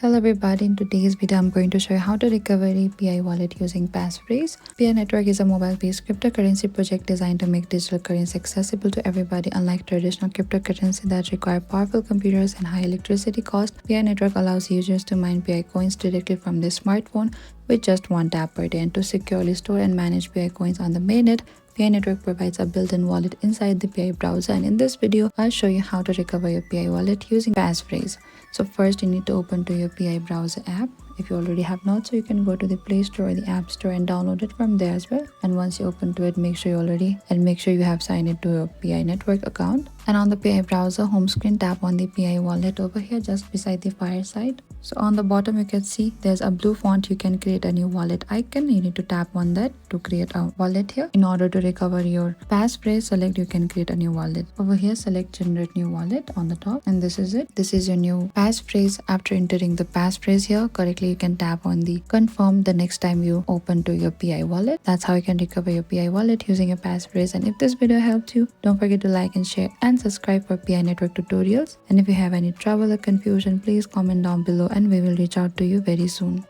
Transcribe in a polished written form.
Hello everybody, in today's video I'm going to show you how to recover a PI wallet using Passphrase. PI Network is a mobile-based cryptocurrency project designed to make digital currency accessible to everybody. Unlike traditional cryptocurrency that require powerful computers and high electricity cost, PI Network allows users to mine PI coins directly from their smartphone with just one tap per day. And to securely store and manage PI coins on the mainnet, PI Network provides a built-in wallet inside the PI browser, and in this video I'll show you how to recover your PI wallet using Passphrase. So first you need to open to your PI browser app. If you already have not, so you can go to the Play Store or the App Store and download it from there as well. And once you open to it, make sure you have signed into your PI Network account. And on the PI browser home screen, tap on the PI wallet over here just beside the fire side. So on the bottom you can see there's a blue font. You can create a new wallet icon. You need to tap on that to create a wallet here. In order to recover your passphrase, select you can create a new wallet. Over here select generate new wallet on the top, and this is it. This is your new passphrase. After entering the passphrase here correctly, you can tap on the confirm the next time you open to your PI wallet. That's how you can recover your PI wallet using a passphrase. And if this video helped you, don't forget to like and share and subscribe for PI Network tutorials. And if you have any trouble or confusion, please comment down below and we will reach out to you very soon.